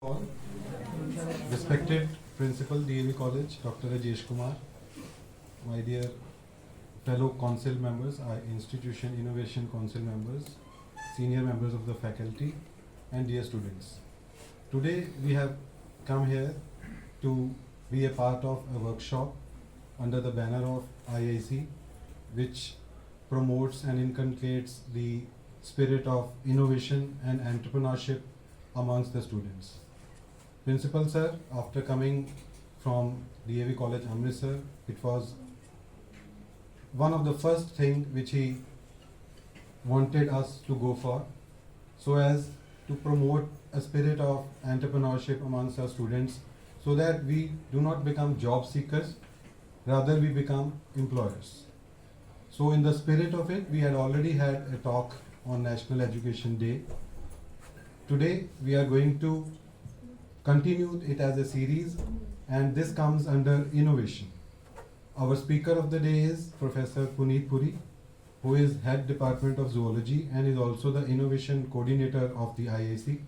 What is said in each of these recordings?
All. Respected Principal, DAV College, Dr. Rajesh Kumar, my dear fellow council members, our institution innovation council members, senior members of the faculty, and dear students. Today we have come here to be a part of a workshop under the banner of IIC, which promotes and inculcates the spirit of innovation and entrepreneurship amongst the students. Principal sir, after coming from DAV College Amritsar, it was one of the first thing which he wanted us to go for, so as to promote a spirit of entrepreneurship amongst our students, so that we do not become job seekers, rather we become employers. So in the spirit of it, we had already had a talk on National Education Day. Today we are going to continue it as a series, and this comes under innovation. Our speaker of the day is Professor Puneet Puri, who is Head Department of Zoology and is also the Innovation Coordinator of the IIC.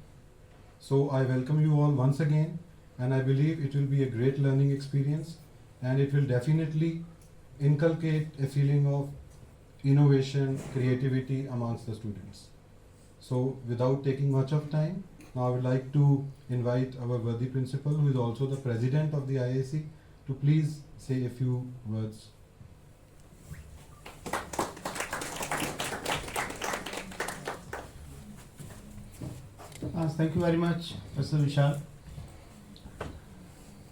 So I welcome you all once again, and I believe it will be a great learning experience, and it will definitely inculcate a feeling of innovation, creativity amongst the students. So without taking much of time, now I would like to invite our worthy principal, who is also the president of the IIC, to please say a few words. Thank you very much, Professor Vishal.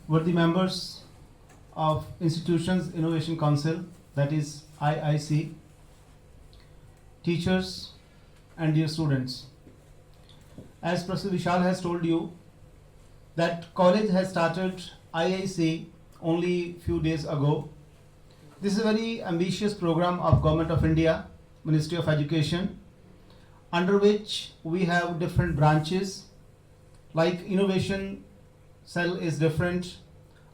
Worthy members of Institutions Innovation Council, that is IIC, teachers and dear students. As Professor Vishal has told you, that college has started IIC only few days ago. This is a very ambitious program of Government of India, Ministry of Education, under which we have different branches, like innovation cell is different,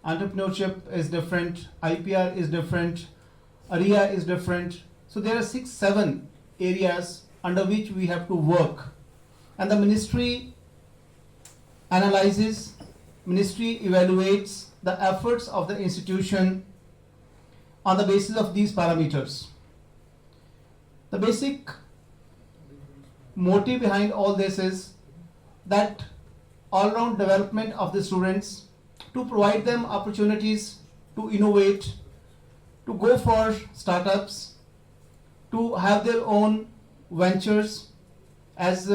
entrepreneurship is different, IPR is different, ARIA is different. So there are 6-7 areas under which we have to work, and the ministry analyzes, ministry evaluates the efforts of the institution on the basis of these parameters. The basic motive behind all this is that all-round development of the students, to provide them opportunities to innovate, to go for startups, to have their own ventures. As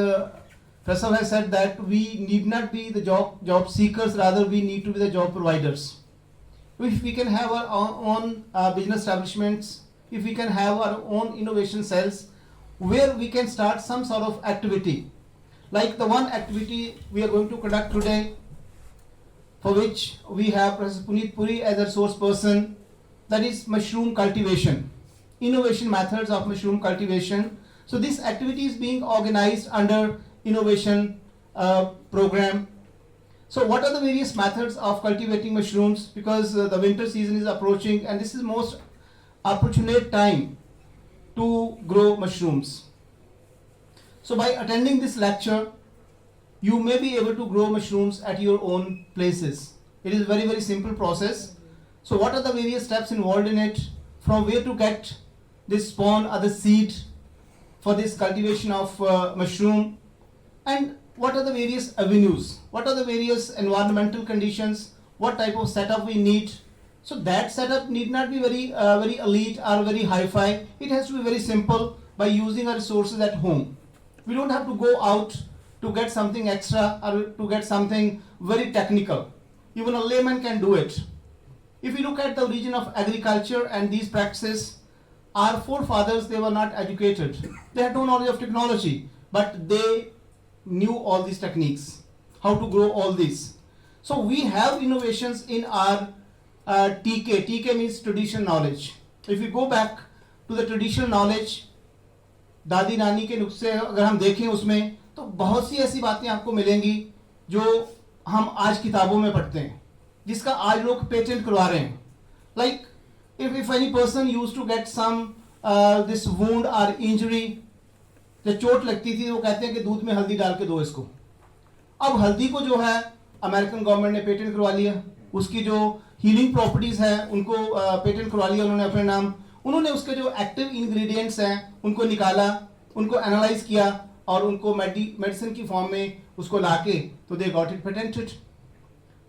Prasad has said, that we need not be the job seekers, rather we need to be the job providers. If we can have our own business establishments, if we can have our own innovation cells, where we can start some sort of activity, like the one activity we are going to conduct today, for which we have Professor Puneet Puri as a resource person, that is mushroom cultivation, innovation methods of mushroom cultivation. So this activity is being organized under innovation program. So what are the various methods of cultivating mushrooms? Because the winter season is approaching, and this is most opportune time to grow mushrooms. So by attending this lecture, you may be able to grow mushrooms at your own places. It is a very, very simple process. So what are the various steps involved in it? From where to get this spawn or the seed for this cultivation of mushroom? And what are the various avenues? What are the various environmental conditions? What type of setup we need? So that setup need not be very elite or very hi-fi. It has to be very simple by using our resources at home. We don't have to go out to get something extra or to get something very technical. Even a layman can do it. If you look at the origin of agriculture and these practices, our forefathers, they were not educated. They had no knowledge of technology, but they knew all these techniques, how to grow all this. So we have innovations in our TK. TK means traditional knowledge. If you go back to the traditional knowledge, दादी नानी के नुस्खे अगर हम देखें उसमें, तो बहुत सी ऐसी बातें आपको मिलेंगी जो हम आज किताबों में पढ़ते हैं, जिसका आज लोग पेटेंट करवा रहे हैं. Like if any person used to get some this wound or injury, जब चोट लगती थी वो कहते हैं कि दूध में हल्दी डाल के दो इसको. अब हल्दी को जो है अमेरिकन गवर्नमेंट ने पेटेंट करवा लिया, उसकी जो हीलिंग प्रॉपर्टीज हैं उनको पेटेंट करवा लिया उन्होंने अपने नाम। उन्होंने उसके जो एक्टिव इंग्रेडिएंट्स हैं उनको निकाला, उनको एनालाइज किया और उनको मेडिसिन की फॉर्म में उसको लाके तो they got it patented.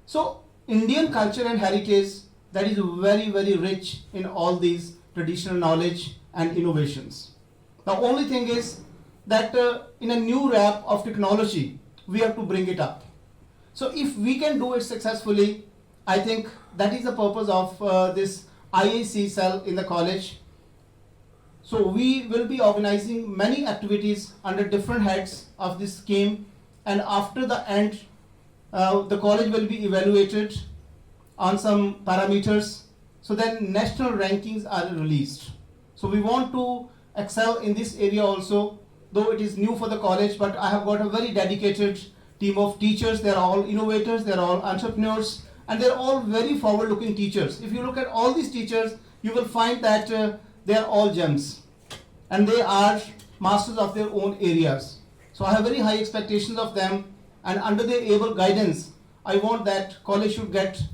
So Indian culture and heritage that is very very rich in all these traditional knowledge and innovations. The only thing is that in a new wrap of technology we have to bring it up. So if we can do it successfully, I think that is the purpose of this IAC cell in the college. So we will be organizing many activities under different heads of this scheme, and after the end the college will be evaluated on some parameters, so then national rankings are released. So we want to excel in this area also, though it is new for the college, but I have got a very dedicated team of teachers. They are all innovators, they are all entrepreneurs, and they are all very forward looking teachers. If you look at all these teachers, you will find that they are all gems and they are masters of their own areas. So I have very high expectations of them, and under their able guidance I want that college should get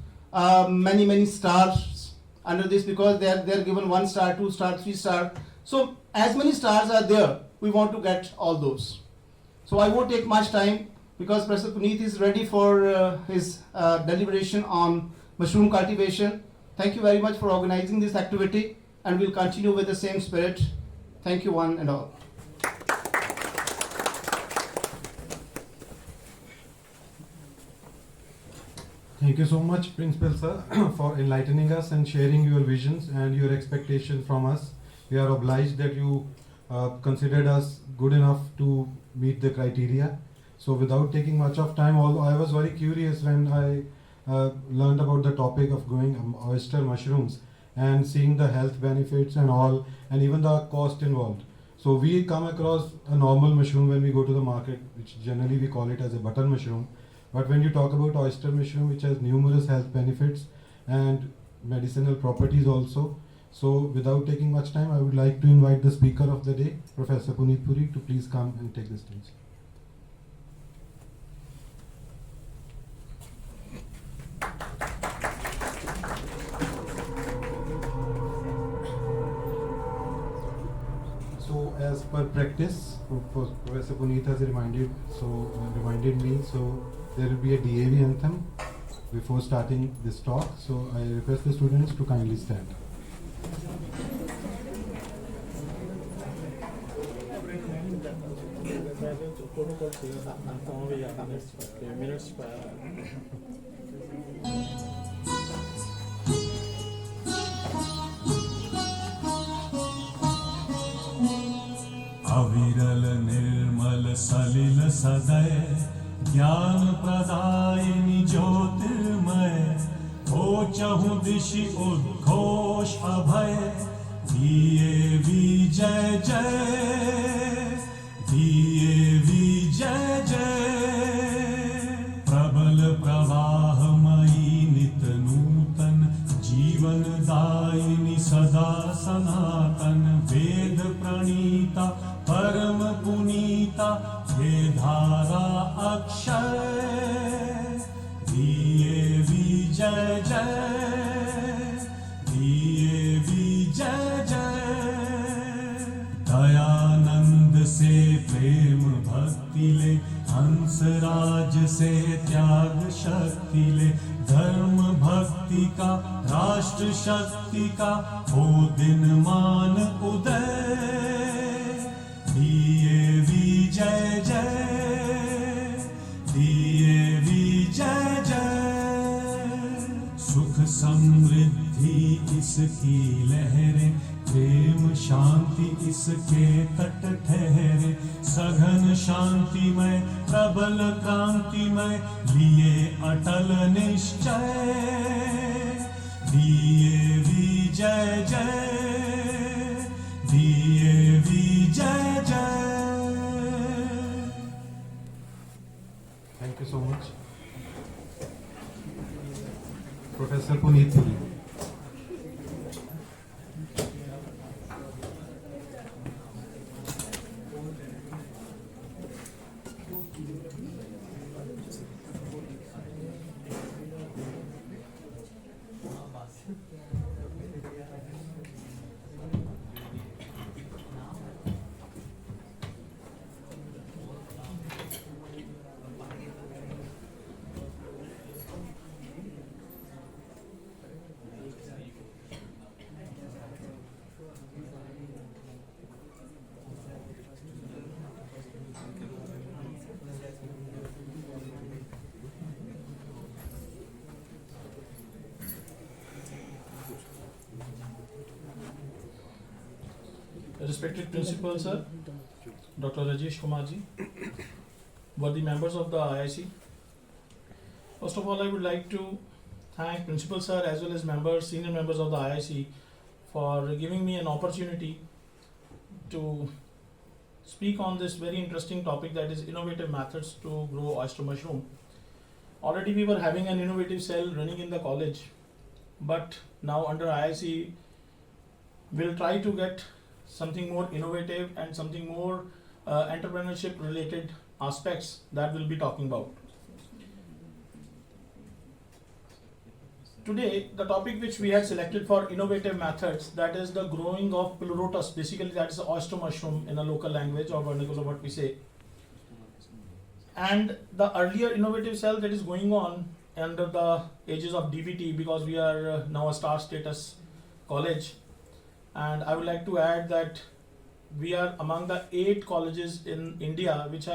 many stars under this, because they are given 1 star, 2 star, 3 star. So as many stars are there, we want to get all those. So I won't take much time because Professor Puneet is ready for his deliberation on mushroom cultivation. Thank you very much for organizing this activity, and we'll continue with the same spirit. Thank you one and all. Thank you so much, Principal Sir, for enlightening us and sharing your visions and your expectations from us. We are obliged that you considered us good enough to meet the criteria. So without taking much of time, although I was very curious when I learned about the topic of growing oyster mushrooms and seeing the health benefits and all, and even the cost involved. So we come across a normal mushroom when we go to the market, which generally we call it as a button mushroom. But when you talk about oyster mushroom, which has numerous health benefits and medicinal properties also, so without taking much time, I would like to invite the speaker of the day, Professor Puneet Puri, to please come and take the stage. So as per practice, Professor Puneet has reminded me, so there will be a DAV anthem before starting this talk. So I request the students to kindly stand. अविरल निर्मल सलिल सदय ज्ञान प्रदायिनी ज्योतिर्मय, हो चहु दिशि उद्घोष अभय, दिए विजय जय, दिए विजय जय। प्रबल प्रवाहमयी नित नूतन, जीवन दायिनी सदा सनातन, वेद प्रणीता परम पुनीता, हे धारा अक्षय, दिए विजय जय, दिए विजय जय। दयानंद से प्रेम भक्ति ले, हंसराज से त्याग शक्ति ले, धर्म भक्ति का राष्ट्र शक्ति का हो दिन मान उदय, दिए विजय जय, दिए विजय जय। सुख समृद्धि इसकी लहरें, प्रेम शांति इसके तट ठहरे, सघन शांतिमय प्रबल क्रांतिमय, लिए अटल निश्चय, दिए विजय जय, दिए विजय जय। Thank you so much. Professor Puneet Puri. Respected Principal Sir, Dr. Rajesh Kumar ji, worthy members of the IIC. First of all, I would like to thank Principal Sir as well as members, senior members of the IIC for giving me an opportunity to speak on this very interesting topic, that is innovative methods to grow oyster mushroom. Already we were having an innovative cell running in the college, but now under IIC we'll try to get something more innovative and something more entrepreneurship related aspects that we'll be talking about. Today, the topic which we had selected for innovative methods, that is the growing of Pleurotus. Basically, that is the oyster mushroom in a local language or vernacular, what we say. And the earlier innovative cell that is going on under the ages of DVT, because we are now a star status college. And I would like to add that we are among the 8 colleges in India which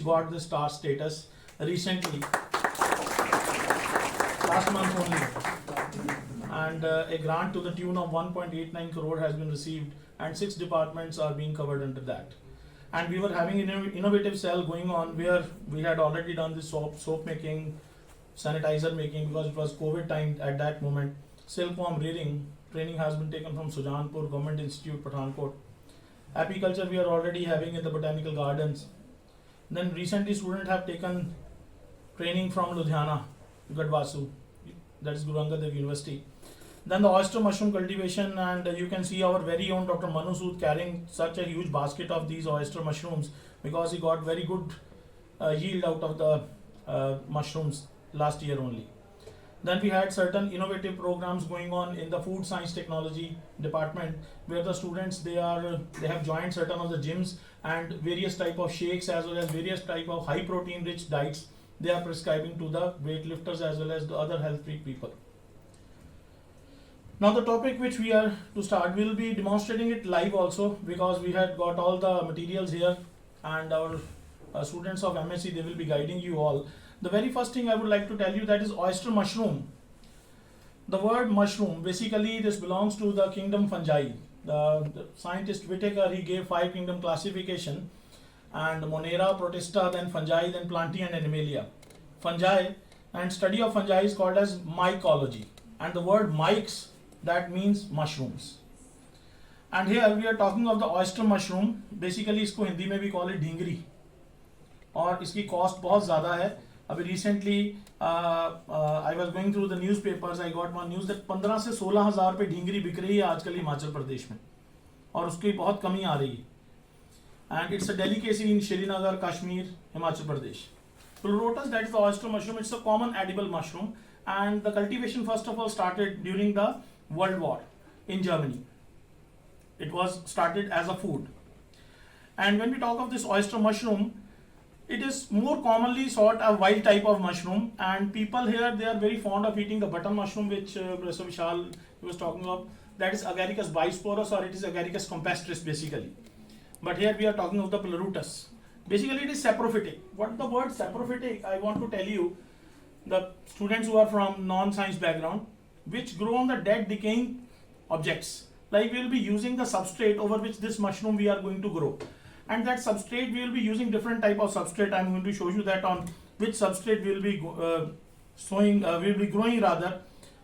got the star status recently. Last month only, and a grant to the tune of 1.89 crore has been received, and 6 departments are being covered under that. And we were having an innovative cell going on where we had already done the soap making, sanitizer making, because it was COVID time at that moment. Silkworm rearing training has been taken from Sujanpur Government Institute, Pathankot. Apiculture we are already having in the botanical gardens. Then recently students have taken training from Ludhiana, Gadwasu, that is Guru Angad Dev University. Then the oyster mushroom cultivation, and you can see our very own Dr. Manu Sood carrying such a huge basket of these oyster mushrooms, because he got very good yield out of the mushrooms last year only. Then we had certain innovative programs going on in the food science technology department, where the students they have joined certain of the gyms, and various type of shakes as well as various type of high protein rich diets they are prescribing to the weightlifters as well as the other health freak people. Now the topic which we are to start, we will be demonstrating it live also, because we had got all the materials here, and our students of MSc, they will be guiding you all. The very first thing I would like to tell you, that is oyster mushroom. The word mushroom, basically this belongs to the kingdom fungi. The scientist Whitaker, he gave 5 kingdom classification, and Monera, Protista, then fungi, then Plantae and Animalia. Fungi, and study of fungi is called as mycology, and the word myx, that means mushrooms. And here we are talking of the oyster mushroom. Basically इसको हिंदी में भी call it ढींगरी, और इसकी cost बहुत ज़्यादा है. अभी recently I was going through the newspapers, I got one news that 15 से 16 हज़ार पे ढींगरी बिक रही है आजकल हिमाचल प्रदेश में, और उसकी बहुत कमी आ रही है. And it's a delicacy in Srinagar, Kashmir, Himachal Pradesh. Pleurotus, that is the oyster mushroom, it's a common edible mushroom, and the cultivation first of all started during the World War in Germany. It was started as a food. And when we talk of this oyster mushroom, it is more commonly sought a wild type of mushroom, and people here, they are very fond of eating the button mushroom, which Professor Vishal was talking of. That is Agaricus bisporus, or it is Agaricus campestris basically. But here we are talking of the Pleurotus. Basically it is saprophytic. What the word saprophytic, I want to tell you, the students who are from non-science background, which grow on the dead decaying objects. Like we will be using the substrate over which this mushroom we are going to grow. And that substrate, we will be using different type of substrate. I am going to show you that on which substrate we will be growing rather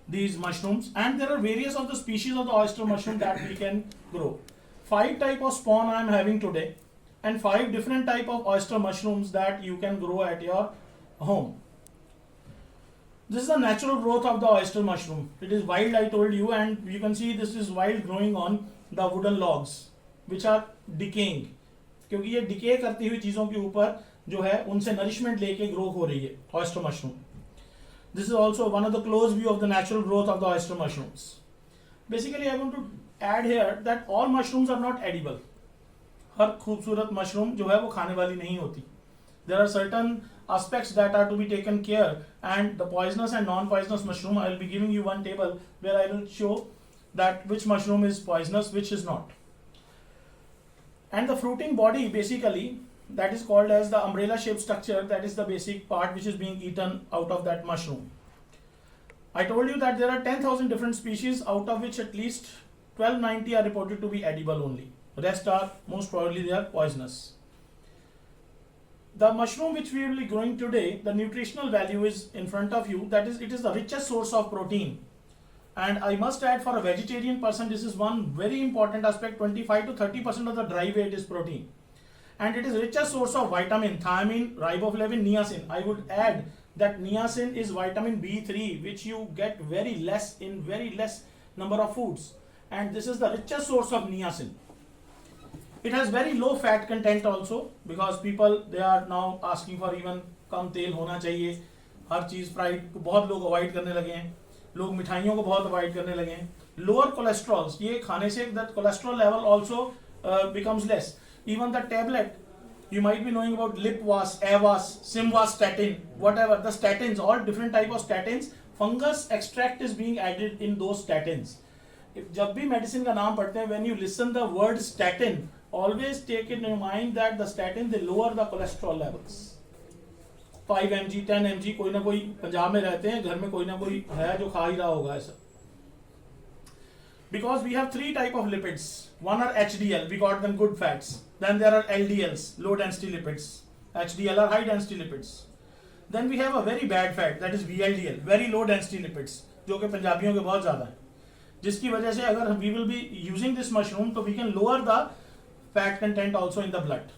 these mushrooms. And there are various of the species of the oyster mushroom that we can grow. 5 type of spawn I am having today, and 5 different type of oyster mushrooms that you can grow at your home. This is the natural growth of the oyster mushroom. It is wild, I told you, and you can see this is wild growing on the wooden logs which are decaying, क्योंकि ये decay करती हुई चीजों के ऊपर जो है उनसे nourishment लेके grow हो रही है oyster mushroom. This is also one of the close view of the natural growth of the oyster mushrooms. Basically, I want to add here that all mushrooms are not edible. हर खूबसूरत mushroom जो है वो खाने वाली नहीं होती. There are certain aspects that are to be taken care, and the poisonous and non-poisonous mushroom, I will be giving you one table where I will show that which mushroom is poisonous, which is not. And the fruiting body, basically, that is called as the umbrella shaped structure, that is the basic part which is being eaten out of that mushroom. I told you that there are 10,000 different species, out of which at least 1290 are reported to be edible only. Rest are most probably they are poisonous. The mushroom which we will be growing today, the nutritional value is in front of you. That is, it is the richest source of protein. And I must add, for a vegetarian person, this is one very important aspect. 25 to 30% of the dry weight is protein. And it is richest source of vitamin, thiamine, riboflavin, niacin. I would add that niacin is vitamin B3, which you get very less in very less number of foods. And this is the richest source of niacin. It has very low fat content also, because people, they are now asking for even कम तेल होना चाहिए, हर चीज़ fried को बहुत लोग avoid करने लगे हैं, लोग मिठाइयों को बहुत अवॉइड करने लगे हैं. लोअर कोलेस्ट्रॉल, ये खाने say that cholesterol level also becomes less. Even the tablet, you might be knowing about Lipvas, Avas, Simvastatin, whatever the statins, all different type of statins. Fungus extract is being added in those statins. If जब भी medicine का नाम पढ़ते हैं, when you listen the word statin, always take it in mind that the statin, they lower the cholesterol levels. 5 mg, 10 mg, कोई ना कोई पंजाब में रहते हैं, घर में कोई ना कोई है जो खा ही रहा होगा ऐसा. Because we have three type of lipids. One are HDL, we got them good fats. Then there are LDLs, low density lipids. HDL are high density lipids. Then we have a very bad fat, that is VLDL, very low density lipids, जो कि पंजाबियों के बहुत ज़्यादा है. जिसकी वजह से अगर we will be using this mushroom, तो we can lower the fat content also in the blood.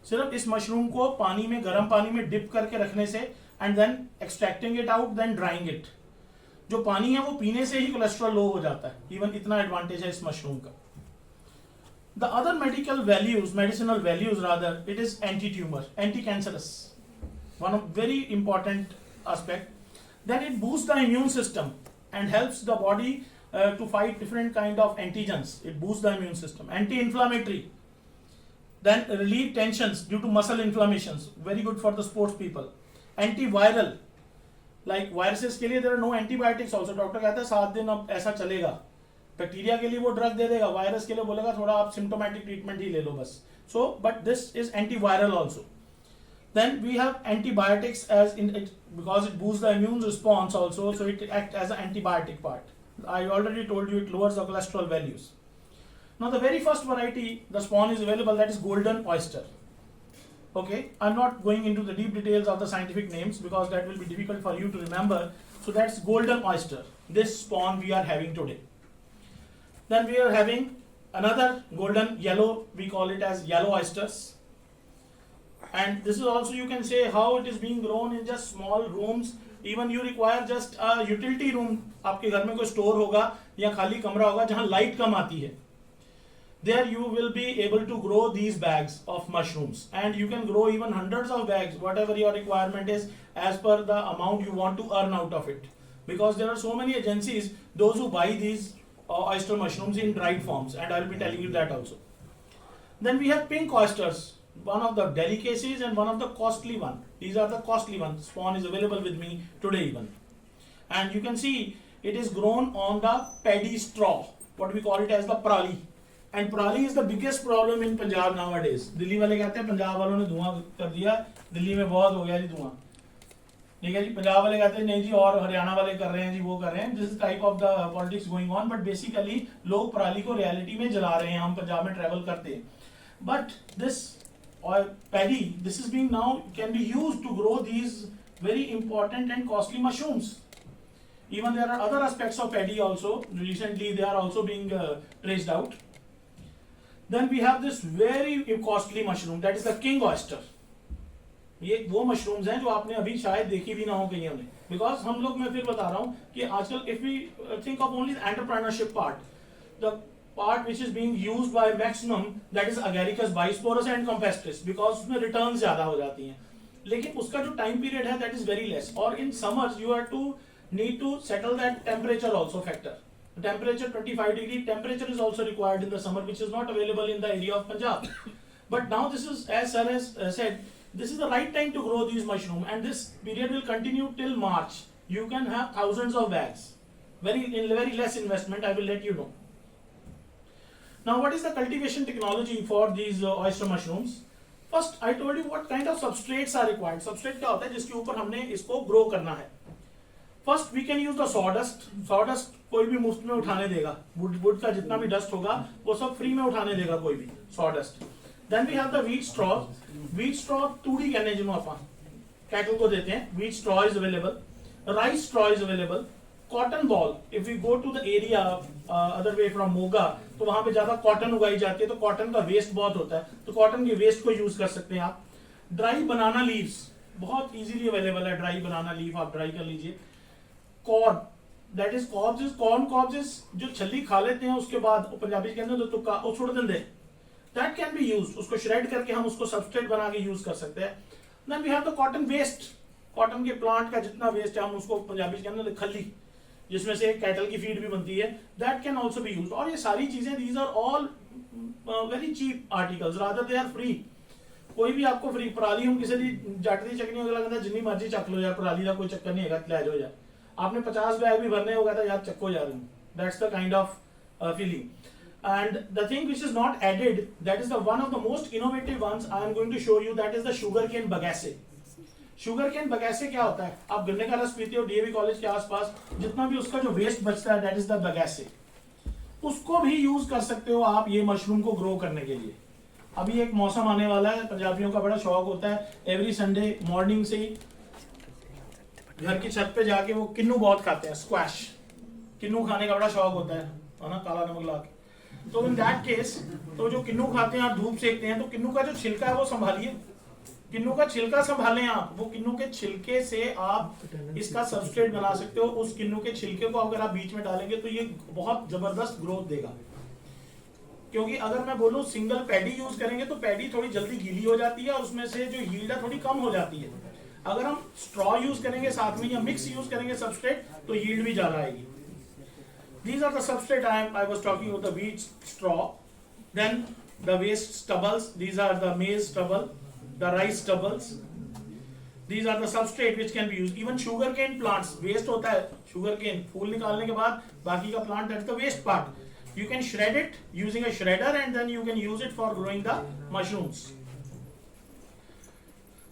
सिर्फ इस मशरूम को पानी में, गर्म पानी में डिप करके रखने से and then extracting it out, then drying it. जो पानी है वो पीने से ही कोलेस्ट्रॉल लो हो जाता है. इवन इतना एडवांटेज है इस मशरूम का. The other medicinal values rather, it is anti-tumor, anti-cancerous. One of very important aspect. Then it boosts the immune system and helps the body to fight different kind of antigens. It boosts the immune system. Anti-inflammatory. Then relieve tensions due to muscle inflammations. Very good for the sports people. Antiviral. Like viruses के लिए there are no antibiotics also. Doctor कहता है 7 दिन अब ऐसा चलेगा. Bacteria के लिए वो ड्रग दे देगा, वायरस के लिए बोलेगा थोड़ा आप सिम्टोमेटिक ट्रीटमेंट ही ले लो बस. So, but this is antiviral also. Then we have antibiotics as in it, because it boosts the immune response also, so it acts as an antibiotic part. I already told you it lowers the cholesterol values. Now the very first variety, the spawn is available, that is golden oyster. Okay, I'm not going into the deep details of the scientific names because that will be difficult for you to remember. So that's golden oyster. This spawn we are having today. Then we are having another golden yellow, we call it as yellow oysters. And this is also, you can say, how it is being grown in just small rooms. Even you require just a utility room. आपके घर में कोई store होगा या खाली कमरा होगा जहाँ लाइट कम आती है. There you will be able to grow these bags of mushrooms, and you can grow even hundreds of bags, whatever your requirement is, as per the amount you want to earn out of it. Because there are so many agencies, those who buy these oyster mushrooms in dried forms, and I will be telling you that also. Then we have pink oysters, one of the delicacies and one of the costly one. These are the costly ones. Spawn is available with me today even. And you can see it is grown on the paddy straw, what we call it as the prali. And prali is the biggest problem in Punjab nowadays. Delhi वाले कहते हैं पंजाब वालों ने धुआं कर दिया, दिल्ली में बहुत हो गया जी धुआं. ठीक है जी, पंजाब वाले कहते हैं नहीं जी और हरियाणा वाले कर रहे हैं जी, वो कर रहे हैं. This is type of the politics going on, but basically लोग पराली को रियलिटी में जला रहे हैं. हम पंजाब में ट्रैवल करते हैं. But this paddy, this is being now can be used to grow these very important and costly mushrooms. Even there are other aspects of paddy also. Recently they are also being traced out. Then we have this very costly mushroom, that is the king oyster. ये वो mushrooms हैं जो आपने अभी शायद देखी भी ना हो कहीं ने. Because हम लोग, मैं फिर बता रहा हूँ कि आजकल if we think of only the entrepreneurship part, the part which is being used by maximum, that is Agaricus bisporus and Campestris, because उसमें returns ज़्यादा हो जाती हैं. लेकिन उसका जो time period है that is very less. Or in summers you are to need to settle that temperature also factor. The temperature 25 degree temperature is also required in the summer, which is not available in the area of Punjab. But now this is, as sir has said, this is the right time to grow these mushroom, and this period will continue till March. You can have thousands of bags, in very less investment. I will let you know. Now, what is the cultivation technology for these oyster mushrooms? First, I told you what kind of substrates are required. Substrate क्या होता है जिसके ऊपर हमने इसको grow करना है. First, we can use the sawdust. Sawdust कोई भी मुफ्त में उठाने देगा, वुड का जितना भी डस्ट होगा वो सब फ्री में उठाने देगा कोई भी sawdust. Then we have the wheat straw. Wheat straw तूड़ी कहने जिन्हों आप कैटल को देते हैं, wheat straw is available, rice straw is available, cotton ball. If you go to the area other way from Moga, तो वहां पे ज्यादा कॉटन उगाई जाती है, तो कॉटन का वेस्ट बहुत होता है, तो कॉटन के वेस्ट को यूज कर सकते हैं आप। ड्राई बनाना लीव्स बहुत इजीली अवेलेबल है, ड्राई बनाना लीव आप ड्राई कर लीजिए। Corn, that is cobs, is corn cobs is जो छली खा लेते हैं उसके बाद पंजाबी कहते हैं तो तुक्का वो छोड़ देंगे, दैट कैन बी यूज, उसको श्रेड करके हम उसको सबस्ट्रेट बना के यूज कर सकते हैं। Then we have the cotton waste, cotton के प्लांट का जितना वेस्ट है हम उसको पंजाबी कहते हैं खली, जिसमें से कैटल की फीड भी बनती है, that can also be use. और ये सारी चीजें these are all very cheap articles, rather they are free. कोई भी आपको फ्री, पराली हम किसी दी जट दी चकनी अगला कहता जिन्नी मर्जी चक लो यार, पराली का कोई चक्कर नहीं है, ले जाओ यार, आपने 50 बैग भी भरने होगा तो यार चक्को जा रहे, that's the kind of feeling. And the thing which is not added, that is the one of the most innovative ones I am going to show you, that is the sugarcane bagasse. Sugarcane bagasse क्या होता है, आप गन्ने का रस पीते हो DAV college के आसपास, जितना भी उसका जो वेस्ट बचता है that is the bagasse, उसको भी यूज कर सकते हो आप ये मशरूम को ग्रो करने के लिए। अभी एक मौसम आने वाला है, पंजाबियों का बड़ा शौक होता है एवरी संडे मॉर्निंग से ही घर की छत पे जाके वो किन्नू बहुत खाते हैं, स्क्वैश, किन्नू खाने का बड़ा शौक होता है ना, काला नमक ला के। तो इन दैट केस, तो जो किन्नू खाते हैं आप धूप सेकते हैं, तो किन्नू का जो छिलका है वो संभालिए, किन्नू का छिलका संभालें आप, वो किन्नू के छिलके से आप इसका सबस्ट्रेट बना सकते हो। उस किन्नू के छिलके को अगर आप बीच में डालेंगे तो ये बहुत जबरदस्त ग्रोथ देगा। क्योंकि अगर मैं बोलूं सिंगल पैडी यूज करेंगे तो पैडी थोड़ी जल्दी गीली हो जाती है और उसमें से जो यील्ड है थोड़ी कम हो जाती है। अगर हम स्ट्रॉ यूज करेंगे साथ में या मिक्स यूज करेंगे सबस्ट्रेट, तो यील्ड भी ज्यादा आएगी। These are the substrate I was talking about, the wheat straw, then the waste stubbles, these are the maize stubble, the rice stubbles, these are the substrate which can be used. Even sugarcane plants, waste होता है sugarcane, फूल निकालने के बाद बाकी का plant, that's the waste part. You can shred it using a shredder and then you can use it for growing the mushrooms.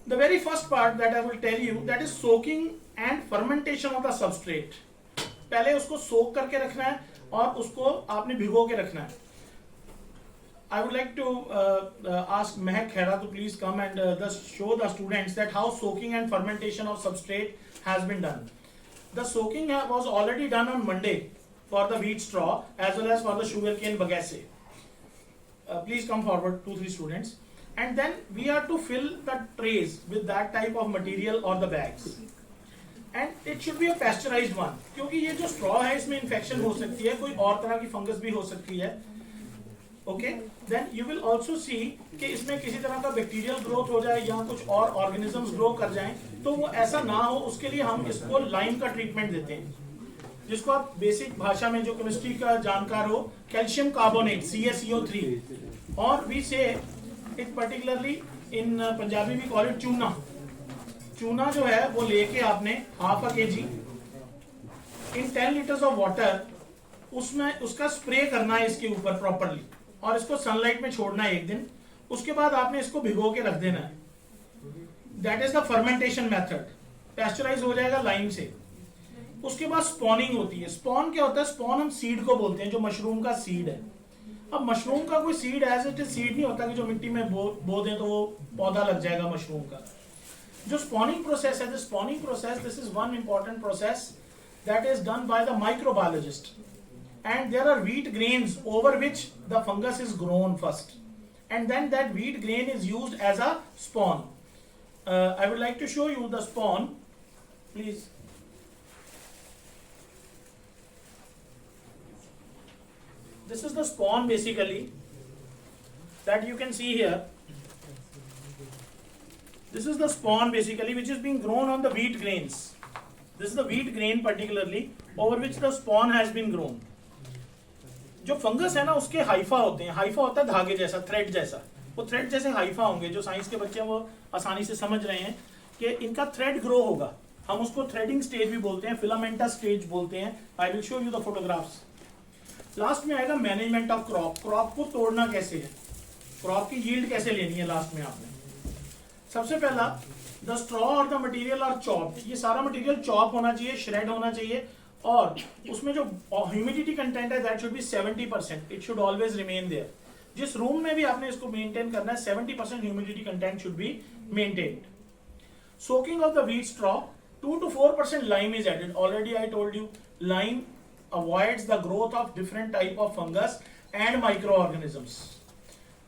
The very first part that I will tell you, that is soaking and fermentation of the substrate. पहले उसको सोक करके रखना है और उसको आपने भिगो के रखना है। I would like to ask Mehak Khera to please come and show the students that how soaking and fermentation of substrate has been done. The soaking was already done on Monday for the wheat straw as well as for the sugarcane bagasse. Please come forward, 2-3 students. And then we are to fill the trays with that type of material or the bags. And it should be a pasteurized one, क्योंकि ये जो straw है इसमें infection हो सकती है, कोई और तरह की फंगस भी हो सकती है। Okay, then you will also see कि इसमें किसी तरह का बैक्टीरियल ग्रोथ हो जाए या कुछ और ऑर्गेनिजम्स ग्रो कर जाएं, तो वो ऐसा ना हो उसके लिए हम इसको लाइम का ट्रीटमेंट देते हैं, जिसको आप बेसिक भाषा में जो केमिस्ट्री का जानकार हो, कैल्शियम कार्बोनेट CaCO3, और we say it particularly in Punjabi we call it chuna. चूना जो है वो लेके आपने ½ kg in 10 litres of water, उसमें उसका स्प्रे करना है इसके ऊपर प्रॉपरली और इसको सनलाइट में छोड़ना है 1 दिन। उसके बाद आपने इसको भिगो के रख देना है। That is the fermentation method. Pasteurise हो जाएगा लाइम से। उसके बाद स्पॉनिंग होती है। स्पॉन क्या होता है? स्पॉन हम सीड को बोलते हैं, जो मशरूम का सीड है। अब मशरूम का कोई seed as it is seed नहीं होता कि जो मिट्टी में बो दें तो वो पौधा लग जाएगा मशरूम का। जो स्पॉनिंग प्रोसेस है, spawning process, this is one important process that is done by the microbiologist, and there are wheat grains over which the fungus is grown first, and then that wheat grain is used as a spawn. I would like to show you the spawn, please. This is the spawn basically that you can see here. This is the spawn basically which is being grown on the wheat grains. This is the wheat grain particularly over which the spawn has been grown. जो fungus है ना उसके Haifa होते हैं। Haifa होता है धागे जैसा, थ्रेड जैसा। वो थ्रेड जैसे हाइफा होंगे। जो साइंस के बच्चे हैं वो आसानी से समझ रहे हैं कि इनका थ्रेड ग्रो होगा। हम उसको थ्रेडिंग स्टेज भी बोलते हैं, फिलामेंटा स्टेज बोलते हैं। I will show you the photographs. Last में आएगा मैनेजमेंट ऑफ क्रॉप। क्रॉप को तोड़ना कैसे है, क्रॉप की यील्ड कैसे लेनी है लास्ट में आपने। सबसे पहला, द स्ट्रॉ और द मटेरियल आर चॉप्ड। ये सारा मटेरियल चॉप होना चाहिए, श्रेड होना चाहिए और उसमें जो ह्यूमिडिटी कंटेंट है that should be 70%. It should always remain there. जिस रूम में भी आपने इसको मेंटेन करना है 70% humidity content should be maintained. Soaking of the wheat straw, 2 to 4% lime is added. Already I told you, lime avoids the growth of different type of fungus and microorganisms.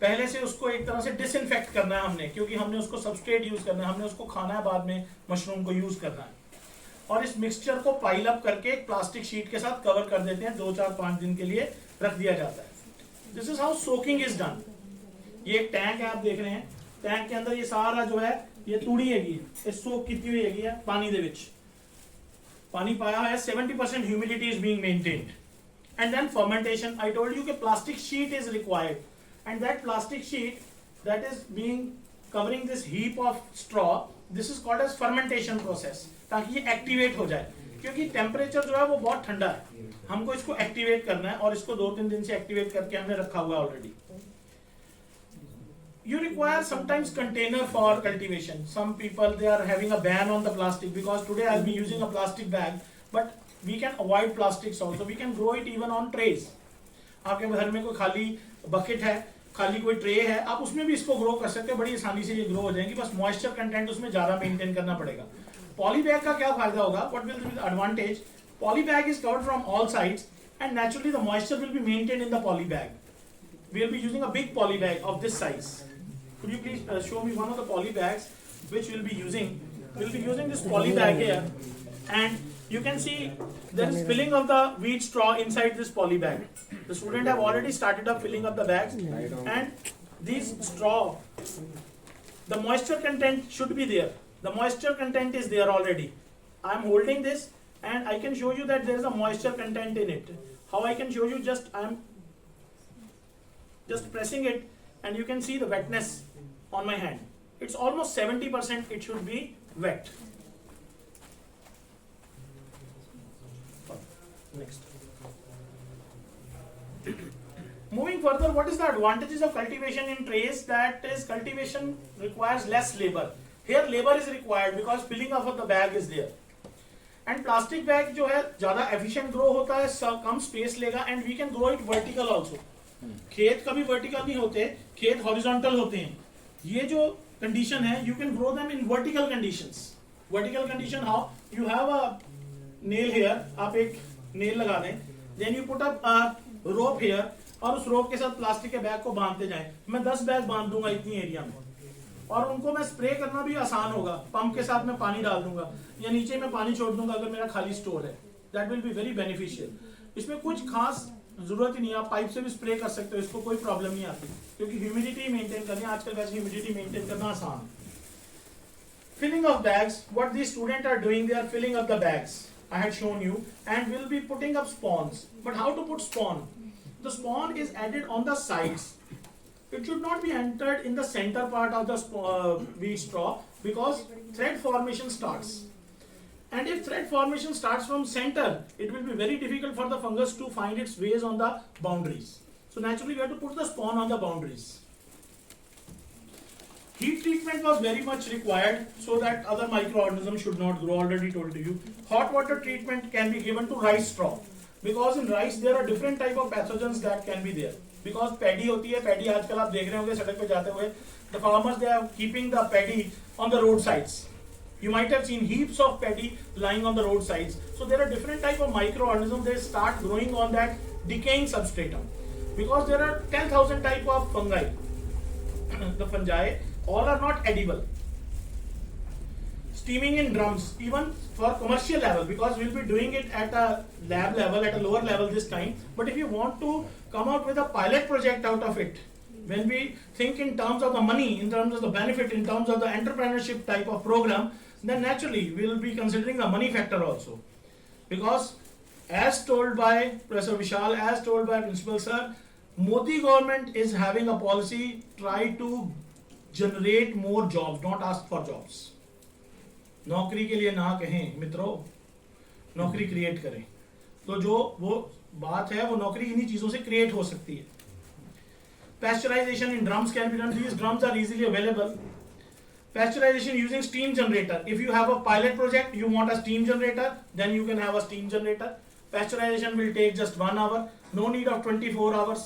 पहले से उसको एक तरह से डिसइंफेक्ट करना है हमने, क्योंकि हमने उसको सबस्ट्रेट यूज करना है, हमने उसको खाना है, बाद में मशरूम को यूज करना है. और इस मिक्सचर को पाइल अप करके एक प्लास्टिक शीट के साथ कवर कर देते हैं, 2, 4, 5 दिन के लिए रख दिया जाता है. This is how soaking is done. ये एक टैंक है, आप देख रहे हैं. टैंक के अंदर ये सारा जो है ये तूड़ी हैगी, ये सोक कीती हुई हैगी है पानी दे विच. पानी पाया है, 70% humidity is being maintained. And then fermentation. I told you कि plastic sheet is required, and that plastic sheet that is being covering this heap of straw, this is called as fermentation process, ताकि ये activate हो जाए. क्योंकि temperature जो है वो बहुत ठंडा है, हमको इसको एक्टिवेट करना है और इसको 2-3 दिन से एक्टिवेट करके हमने रखा हुआ है already. You require sometimes container for cultivation. Some people they are having a ban on the plastic because today I'll be using a plastic bag, but we can avoid plastics also. We can grow it even on trays. आपके घर में कोई खाली bucket है, खाली कोई tray है, आप उसमें भी इसको ग्रो कर सकते हैं. बड़ी आसानी से ये ग्रो हो जाएंगी, बस मॉइस्चर कंटेंट उसमें ज्यादा मेंटेन करना पड़ेगा. पॉली बैग का क्या फायदा होगा? What will be the advantage? Poly bag is covered from all sides and naturally the moisture will be maintained in the poly bag. We will be using a big poly bag of this size. Could you please show me one of the poly bags which we'll be using? We'll be using this poly bag here, and you can see there is filling of the wheat straw inside this poly bag. The student have already started up filling up the bags, and these straw, the moisture content should be there. The moisture content is there already. I am holding this, and I can show you that there is a moisture content in it. How I can show you? I am just pressing it, and you can see the wetness on my hand. It's almost 70%. It should be wet. Next. Moving further, what is the advantages of cultivation in trays? That is, cultivation requires less labor. Here labor is required because filling up of the bag is there. And plastic bag जो है ज़्यादा efficient grow होता है, कम space लेगा, and we can grow it vertical also. खेत कभी vertical नहीं होते, खेत हॉरिजॉन्टल होते हैं. ये जो कंडीशन है, you can grow them in vertical conditions. Vertical condition how? You have a nail here, आप एक नेल लगा दें, then you put up a rope here, और उस रोप के साथ प्लास्टिक के बैग को बांधते जाएं. मैं 10 बैग बांध दूंगा इतनी एरिया में, और उनको मैं स्प्रे करना भी आसान होगा. पंप के साथ मैं पानी डाल दूंगा या नीचे में पानी छोड़ दूंगा अगर मेरा खाली स्टोर है. That will be very beneficial. इसमें कुछ खास जरूरत ही नहीं, आप पाइप से भी स्प्रे कर सकते हो, इसको कोई प्रॉब्लम नहीं आती, क्योंकि ह्यूमिडिटी मेंटेन करनी है. आजकल वैसे ह्यूमिडिटी मेंटेन करना आसान. Filling of bags. What the student are doing, they are filling up the bags. I had shown you, and we'll be putting up spawns. But how to put spawn? The spawn is added on the sides. It should not be entered in the center part of the wheat straw, because thread formation starts. And if thread formation starts from center, it will be very difficult for the fungus to find its ways on the boundaries. So naturally we have to put the spawn on the boundaries. Heat treatment was very much required so that other microorganisms should not grow. Already told you. Hot water treatment can be given to rice straw, because in rice there are different type of pathogens that can be there. Because paddy होती है, paddy आजकल आप देख रहे होंगे सड़क पे जाते हुए, the farmers they are keeping the paddy on the roadsides. You might have seen heaps of paddy lying on the roadsides. So there are different type of microorganisms. They start growing on that decaying substratum, because there are 10,000 type of fungi. The fungi all are not edible. Steaming in drums, even for commercial level, because we'll be doing it at a lab level, at a lower level this time. But if you want to come out with a pilot project out of it, when we think in terms of the money, in terms of the benefit, in terms of the entrepreneurship type of program, then naturally we will be considering the money factor also. Because as told by Professor Vishal, as told by Principal Sir, Modi government is having a policy, try to generate more jobs, not ask for jobs. नौकरी के लिए ना कहें मित्रों, नौकरी create करें. तो जो वो बात है, वो नौकरी इन्हीं चीजों से क्रिएट हो सकती है. Pasteurization in drums can be done. These drums are easily available. Pasteurization using steam generator. If you have a pilot project, you want a steam generator, then you can have a steam generator. Pasteurization will take just 1 hour. No need of 24 hours.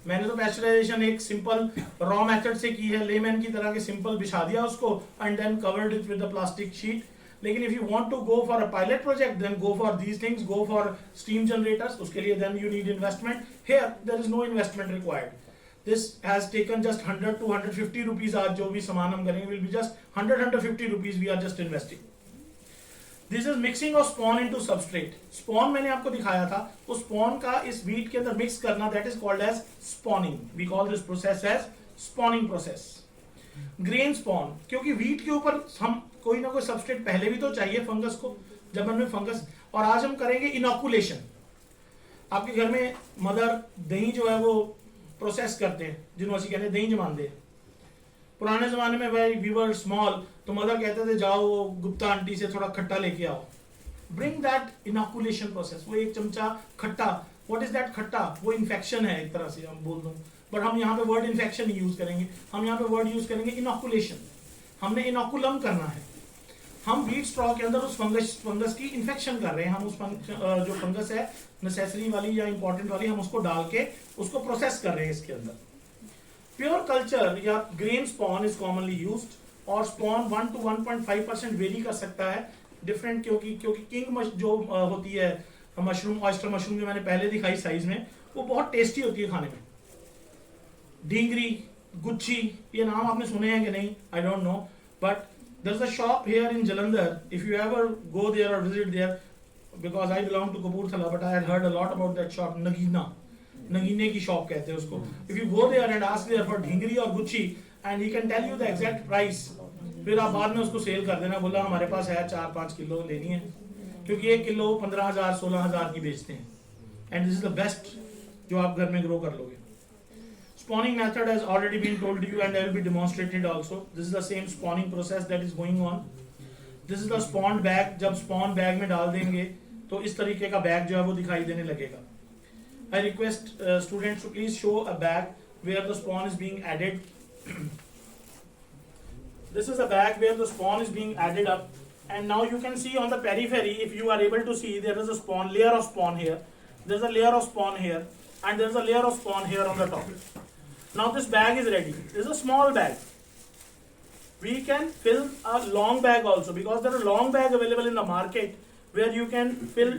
मैंने तो pasteurization एक simple raw method से की है, layman की तरह के simple बिछा दिया उसको and then covered it with the plastic sheet. लेकिन if you want to go for a pilot project, then go for these things, go for steam generators. उसके लिए then you need investment. Here there is no investment required. This has taken just 100 to 150 rupees. आज जो भी सामान हम करेंगे will be just 100-150 rupees. We are just investing. This is mixing of spawn into substrate. Spawn मैंने आपको दिखाया था. उस spawn का इस wheat के अंदर mix करना, that is called as spawning. We call this process as spawning process. Grain spawn, क्योंकि wheat के ऊपर हम कोई ना कोई substrate पहले भी तो चाहिए फंगस को, जब हमें फंगस, और आज हम करेंगे inoculation. आपके घर में मदर दही जो है वो प्रोसेस करते हैं, जिन्हों से कहते हैं दही जमाते हैं. पुराने जमाने में भाई वी वर स्मॉल, तो मदर कहते थे जाओ वो गुप्ता आंटी से थोड़ा खट्टा लेके आओ. Bring that inoculation process. वो एक चमचा खट्टा. व्हाट इज दैट खट्टा? वो इन्फेक्शन है एक तरह से, हम बोल दूं, बट हम यहाँ पे वर्ड इन्फेक्शन नहीं यूज करेंगे, हम यहाँ पे वर्ड यूज करेंगे इनोकुलेशन. हमने इनोकुलम करना है. हम व्हीट स्ट्रॉ के अंदर उस फंगस की इन्फेक्शन कर रहे हैं. हम उस जो फंगस है नेसेसरी वाली या इंपॉर्टेंट वाली, हम उसको डाल के उसको प्रोसेस कर रहे हैं इसके अंदर. प्योर कल्चर या grain spawn is commonly used, और स्पॉन 1 to 1.5% वेरी कर सकता है डिफरेंट, क्योंकि किंग जो होती है मशरूम, ऑयस्टर मशरूम जो मैंने पहले दिखाई साइज में, वो बहुत टेस्टी होती है खाने में. ढींगरी, गुच्छी, ये नाम आपने सुने हैं कि नहीं, I don't know, but there is a shop here in Jalandhar. If you ever go there or visit there, because I belong to Kapurthala, but I had heard a lot about that shop. Nagine की shop कहते हैं उसको. If you go there and ask there for ढींगरी और गुच्छी, and he can tell you the exact price, फिर आप बाद में उसको सेल कर देना, बोला हमारे पास है 4-5 किलो लेनी है, क्योंकि 1 किलो 15,000-16,000 की बेचते हैं. And this is the best जो आप घर में ग्रो कर लोगे. Spawning method has already been told to you and I will be demonstrated also. This is the same spawning process that is going on. This is the spawned bag. जब spawn bag में डाल देंगे तो इस तरीके का bag जो है वो दिखाई देने लगेगा. I request students to please show a bag where the spawn is being added. This is a bag where the spawn is being added up, and now you can see on the periphery, if you are able to see, there is a spawn, layer of spawn here. There is a layer of spawn here, and there is a layer of spawn here on the top. Now this bag is ready. This is a small bag. We can fill a long bag also, because there are long bags available in the market where you can fill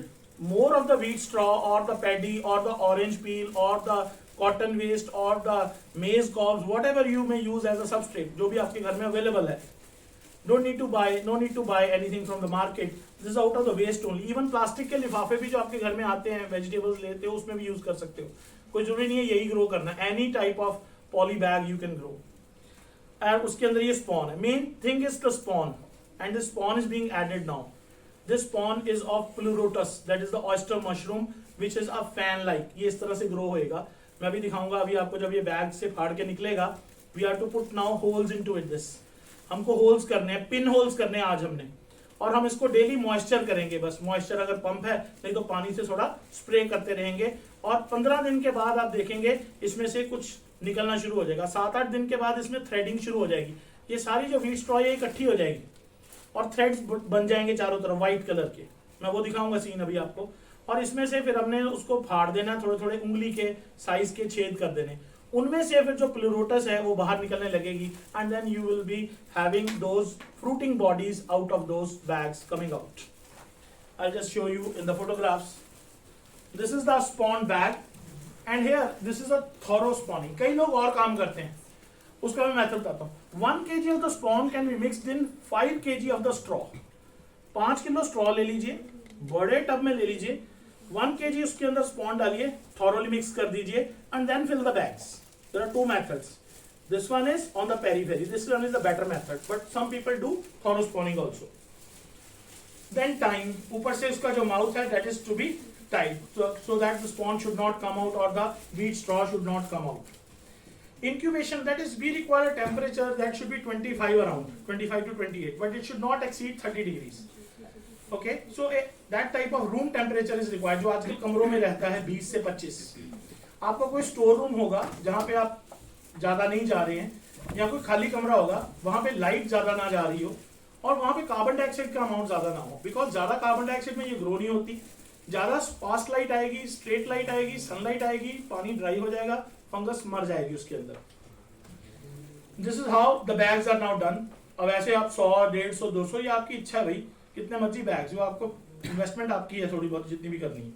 more of the wheat straw or the paddy or the orange peel or the cotton waste or the maize cobs, whatever you may use as a substrate, जो भी आपके घर में available है. No need to buy anything from the market. This is out of the waste only. Even plastic के लिफाफे भी जो आपके घर में आते हैं, vegetables लेते हो, उसमें भी यूज कर सकते हो. कोई जरूरी नहीं है यही ग्रो करना. Any type of poly bag you can grow. और उसके अंदर ये स्पॉन है. Main thing is the spawn, and the spawn is being added now. This spawn is of pleurotus, that is the oyster mushroom which is a fan like. ये इस तरह से grow होएगा. मैं अभी दिखाऊंगा अभी आपको जब ये बैग से फाड़ के निकलेगा. We are to put now holes into it. This हमको होल्स करने हैं, पिन होल्स करने हैं आज हमने, और हम इसको डेली मॉइस्चर करेंगे. बस मॉइस्चर अगर पंप है, नहीं तो पानी से थोड़ा स्प्रे करते रहेंगे, और 15 दिन के बाद आप देखेंगे इसमें से कुछ निकलना शुरू हो जाएगा. 7-8 दिन के बाद इसमें थ्रेडिंग शुरू हो जाएगी. ये सारी जो व्हीट स्ट्रॉ है इकट्ठी हो जाएगी और थ्रेड्स बन जाएंगे चारों तरफ व्हाइट कलर के. मैं वो दिखाऊंगा सीन अभी आपको. और इसमें से फिर हमने उसको फाड़ देना, थोड़े थोड़े उंगली के साइज के छेद कर देने. उनमें से फिर जो प्लूरोटस है वो बाहर निकलने लगेगी, and then you will be having those fruiting bodies out of those bags coming out. I just show you in the photographs. This is the spawn bag, and here this is a thorough spawning. कई लोग और काम करते हैं, उसका मैं method बताता हूँ. 1 kg of the spawn can be mixed in 5 kg of the straw. 5 kilo straw ले लीजिए, बड़े टब में ले लीजिए, 1 kg उसके अंदर spawn डालिए, thoroughly mix कर दीजिए, and then fill the bags. There are 2 methods. This one is on the periphery. This one is the better method, but some people do thorough spawning also. Then time, ऊपर से उसका जो mouth है that is to be tight, so that the spawn should not come out or the wheat straw should not come out. Incubation, that is, we require a temperature that should be 25 around, 25 to 28, but it should not exceed 30 degrees. Okay, so that type of room temperature is required, जो आजकल कमरों में रहता है 20 से 25. आपका कोई store room होगा जहाँ पे आप ज़्यादा नहीं जा रहे हैं, या कोई खाली कमरा होगा, वहां पे लाइट ज्यादा ना जा रही हो और वहां पे कार्बन डाइऑक्साइड का अमाउंट ज्यादा ना हो, बिकॉज ज्यादा कार्बन डाइऑक्साइड में ये ग्रो नहीं होती, ज्यादा फास्ट लाइट आएगी, स्ट्रेट लाइट आएगी, सनलाइट आएगी, पानी ड्राई हो जाएगा, फंगस मर जाएगी उसके अंदर। This is how the bags are now done. अब ऐसे आप 100, 150, 200, ये आपकी इच्छा है भाई, कितने मर्जी बैग्स, जो आपको इन्वेस्टमेंट आपकी है थोड़ी बहुत जितनी भी करनी है।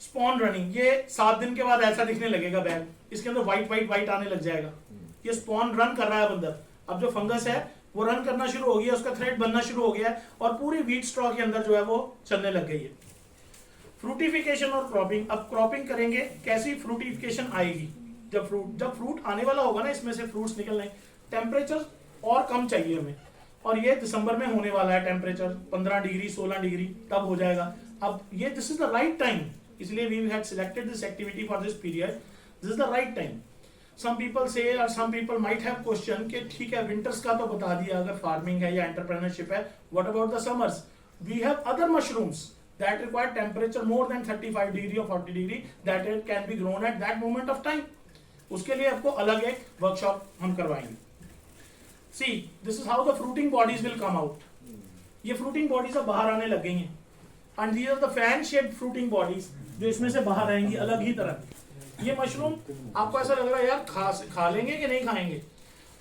स्पॉन रनिंग, ये 7 दिन के बाद ऐसा दिखने लगेगा बैग, इसके अंदर व्हाइट व्हाइट व्हाइट आने लग जाएगा, ये स्पॉन रन कर रहा है अंदर। अब जो फंगस है वो रन करना शुरू हो गया, उसका थ्रेड बनना शुरू हो गया है और पूरी व्हीट स्ट्रॉ के अंदर जो है वो चलने लग गई है। फ्रूटिफिकेशन और क्रॉपिंग, अब क्रॉपिंग करेंगे, कैसी फ्रूटिफिकेशन आएगी, जब फ्रूट आने वाला होगा ना, इसमें से फ्रूट्स निकलने, टेम्परेचर और कम चाहिए हमें, और ये दिसंबर में होने वाला है, टेम्परेचर 15 डिग्री 16 डिग्री तब हो जाएगा। अब ये this is the right time, इसलिए we had selected this activity for this period, this is the right time. Some people से और some people might have question कि ठीक है विंटर्स का तो बता दिया अगर फार्मिंग है या एंटरप्रेन्योरशिप है, what about the summers? We have other mushrooms that require temperature more than 35 degree or 40 degree that it can be grown at that moment of time. उसके लिए आपको अलग एक वर्कशॉप हम करवाएंगे। See, this is how the fruiting bodies will come out. ये fruiting bodies अब बाहर आने लग गई हैं, and these are the fan shaped fruiting bodies जो इसमें से बाहर आएंगी अलग ही तरह। ये मशरूम आपको ऐसा लग रहा है यार खा लेंगे कि नहीं खाएंगे?